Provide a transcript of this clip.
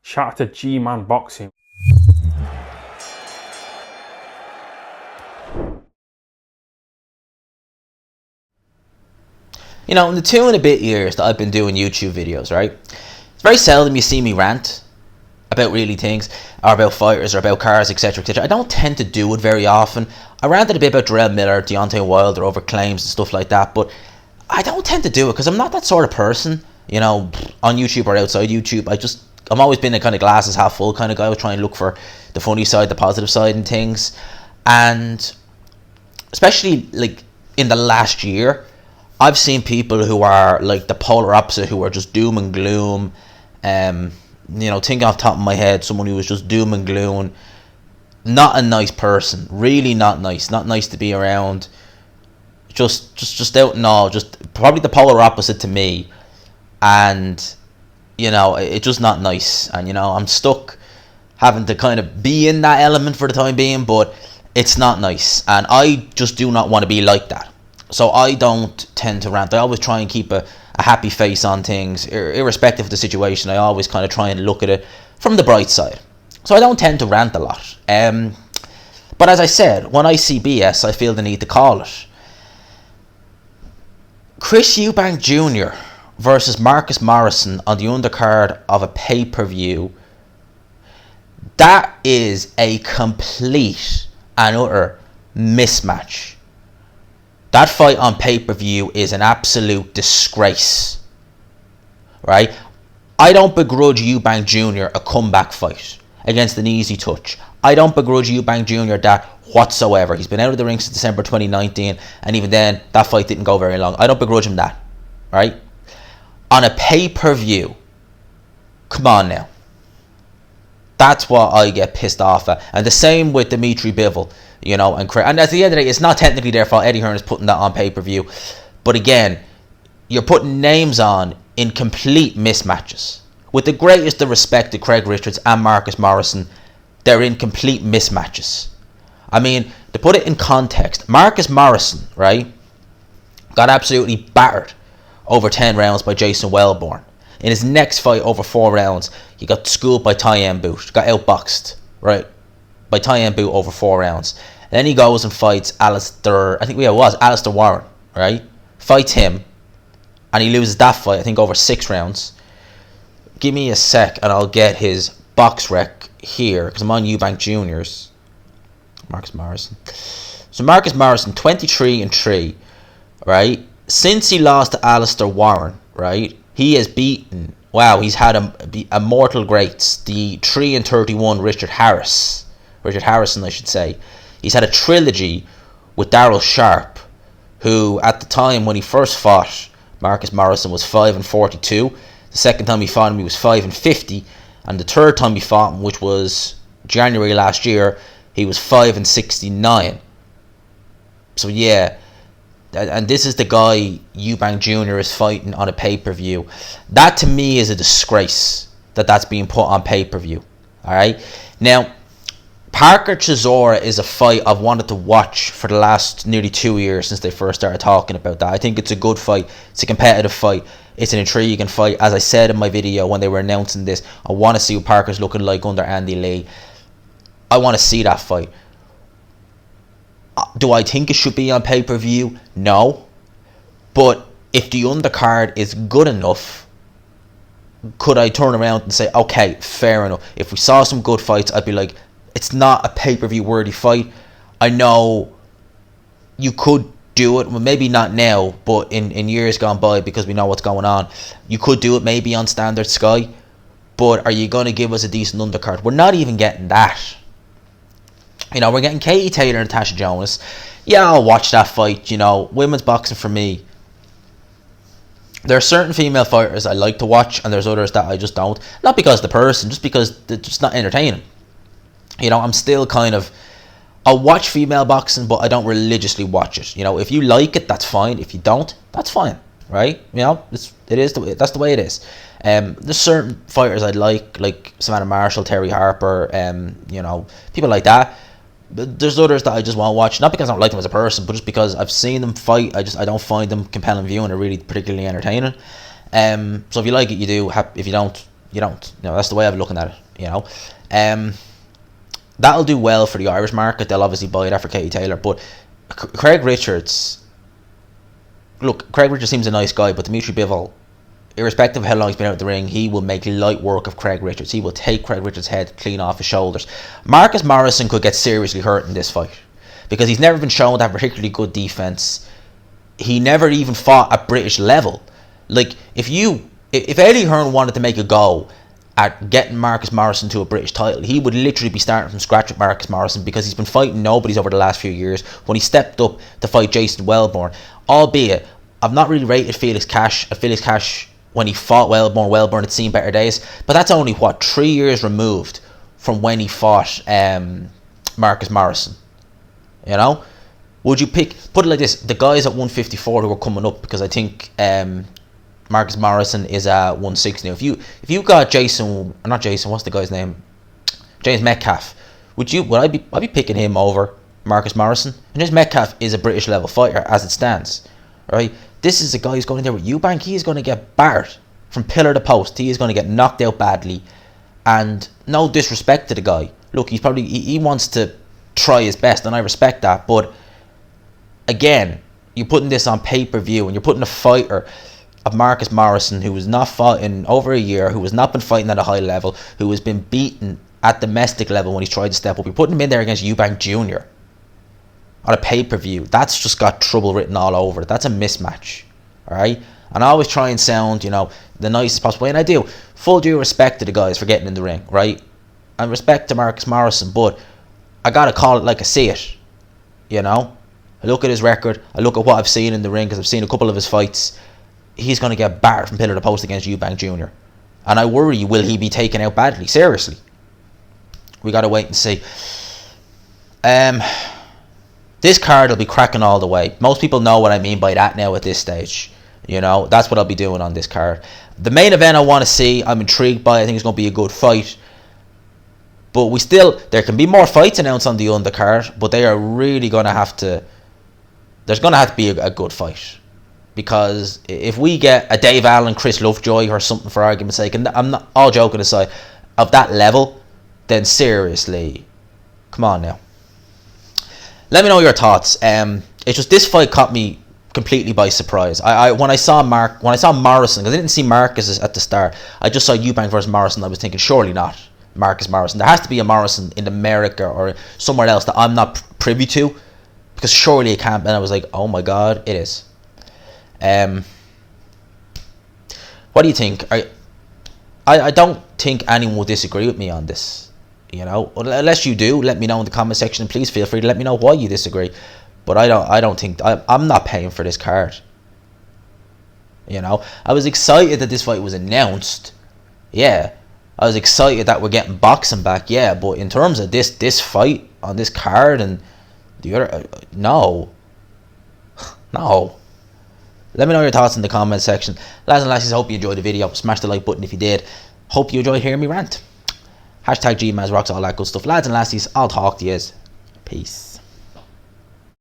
Shout out to G-Man Boxing. You know, in the 2.5 years that I've been doing YouTube videos, right, it's very seldom you see me rant about really things, or about fighters, or about cars, etc, etc. I don't tend to do it very often. I ranted a bit about Darrell Miller, Deontay Wilder over claims and stuff like that, but I don't tend to do it because I'm not that sort of person, you know, on YouTube or outside YouTube. I'm always been a kind of glasses half full kind of guy. I was trying to look for the funny side, the positive side and things. And especially like in the last year, I've seen people who are like the polar opposite, who are just doom and gloom. You know, think off the top of my head, someone who was just doom and gloom. Not a nice person. Really not nice. Not nice to be around. Just out and all. Just probably the polar opposite to me. And, you know, it's just not nice. And, you know, I'm stuck having to kind of be in that element for the time being. But it's not nice. And I just do not want to be like that. So I don't tend to rant. I always try and keep a happy face on things, irrespective of the situation. I always kind of try and look at it from the bright side. So I don't tend to rant a lot. But as I said, when I see BS, I feel the need to call it. Chris Eubank Jr. versus Marcus Morrison on the undercard of a pay-per-view. That is a complete and utter mismatch. That fight on pay-per-view is an absolute disgrace, right? I don't begrudge Eubank Jr. a comeback fight against an easy touch. I don't begrudge Eubank Jr. that whatsoever. He's been out of the ring since December 2019, and even then, that fight didn't go very long. I don't begrudge him that, right? On a pay-per-view, come on now. That's what I get pissed off at. And the same with Dimitri Bivol, you know, and at the end of the day, it's not technically their fault. Eddie Hearn is putting that on pay-per-view. But again, you're putting names on in complete mismatches. With the greatest of respect to Craig Richards and Marcus Morrison, they're in complete mismatches. I mean, to put it in context, Marcus Morrison, right, got absolutely battered over 10 rounds by Jason Wellborn. In his next fight over 4 rounds, he got schooled by Ty Boot, got outboxed, right, by Ty Boot over 4 rounds. And then he goes and fights Alistair Warren, right? Fights him, and he loses that fight, I think, over 6 rounds. Give me a sec, and I'll get his box rec here, because I'm on Eubank Jr.'s. Marcus Morrison. So Marcus Morrison, 23-3, right? Since he lost to Alistair Warren, right, he has beaten, he's had a mortal greats, the 3-31 Richard Harrison, I should say. He's had a trilogy with Daryl Sharp, who at the time when he first fought Marcus Morrison was 5-42. The second time he fought him, he was 5-50, and the third time he fought him, which was January last year, he was 5-69. So yeah. And this is the guy Eubank Jr. is fighting on a pay-per-view. That to me is a disgrace that's being put on pay-per-view. Alright? Now, Parker Chisora is a fight I've wanted to watch for the last nearly 2 years since they first started talking about that. I think it's a good fight. It's a competitive fight. It's an intriguing fight. As I said in my video when they were announcing this, I want to see what Parker's looking like under Andy Lee. I want to see that fight. Do I think it should be on pay-per-view? No. But if the undercard is good enough, could I turn around and say, okay, fair enough. If we saw some good fights, I'd be like, it's not a pay-per-view worthy fight. I know you could do it, well, maybe not now, but in years gone by, because we know what's going on. You could do it maybe on Standard Sky, but are you going to give us a decent undercard? We're not even getting that. You know, we're getting Katie Taylor and Natasha Jonas. Yeah, I'll watch that fight. You know, women's boxing for me. There are certain female fighters I like to watch, and there's others that I just don't. Not because of the person, just because they're just not entertaining. You know, I'm still kind of... I'll watch female boxing, but I don't religiously watch it. You know, if you like it, that's fine. If you don't, that's fine. Right? You know, that's the way it is. There's certain fighters I'd like Savannah Marshall, Terry Harper, you know, people like that. But there's others that I just want to watch, not because I don't like them as a person, but just because I've seen them fight. I don't find them compelling viewing or really particularly entertaining. So if you like it, you do. If you don't, You don't. You know, that's the way I'm looking at it. You know, that'll do well for the Irish market. They'll obviously buy that for Katie Taylor. But Craig Richards, look, Craig Richards seems a nice guy, but Dimitri Bivol, irrespective of how long he's been out of the ring, he will make light work of Craig Richards. He will take Craig Richards' head clean off his shoulders. Marcus Morrison could get seriously hurt in this fight because he's never been shown to have particularly good defense. He never even fought at British level. Like, if Eddie Hearn wanted to make a go at getting Marcus Morrison to a British title, he would literally be starting from scratch with Marcus Morrison, because he's been fighting nobodies over the last few years. When he stepped up to fight Jason Wellborn, albeit I've not really rated Felix Cash when he fought Wellborn had seen better days, but that's only 3 years removed from when he fought Marcus Morrison. You know, would you put it like this, the guys at 154 who are coming up, because I think Marcus Morrison is at 160 now. If you got James Metcalf, would I be picking him over Marcus Morrison? And James Metcalf is a British level fighter as it stands, right? This is a guy who's going in there with Eubank. He is going to get battered from pillar to post. He is going to get knocked out badly, and no disrespect to the guy. Look, he wants to try his best, and I respect that. But again, you're putting this on pay-per-view, and you're putting a fighter of Marcus Morrison, who has not fought in over a year, who has not been fighting at a high level, who has been beaten at domestic level when he's tried to step up. You're putting him in there against Eubank Jr. on a pay-per-view. That's just got trouble written all over it. That's a mismatch, alright? And I always try and sound, the nicest possible way, and I do. Full due respect to the guys for getting in the ring, right? And respect to Marcus Morrison, but I gotta call it like I see it, I look at his record, I look at what I've seen in the ring, because I've seen a couple of his fights. He's going to get battered from pillar to post against Eubank Jr. And I worry, will he be taken out badly? Seriously. We got to wait and see. This card will be cracking all the way. Most people know what I mean by that now at this stage. That's what I'll be doing on this card. The main event I want to see, I'm intrigued by. I think it's going to be a good fight. But there can be more fights announced on the undercard, but they are really going to have to, there's going to have to be a good fight. Because if we get a Dave Allen, Chris Lovejoy or something, for argument's sake, and I'm not, all joking aside, of that level, then seriously, come on now. Let me know your thoughts. It's just, this fight caught me completely by surprise. When I saw Morrison, because I didn't see Marcus at the start, I just saw Eubank versus Morrison. I was thinking, surely not Marcus Morrison. There has to be a Morrison in America or somewhere else that I'm not privy to, because surely it can't. And I was like, oh my god, it is. What do you think? I don't think anyone will disagree with me on this, unless you do. Let me know in the comment section, and please feel free to let me know why you disagree. But I don't think I'm not paying for this card. I was excited that this fight was announced. Yeah, I was excited that we're getting boxing back. Yeah, but in terms of this fight on this card and the other, no. Let me know your thoughts in the comment section. Lads and lassies, I hope you enjoyed the video. Smash the like button if you did. Hope you enjoyed hearing me rant. #GMazRocks, all that good stuff. Lads and lassies, I'll talk to you. Peace.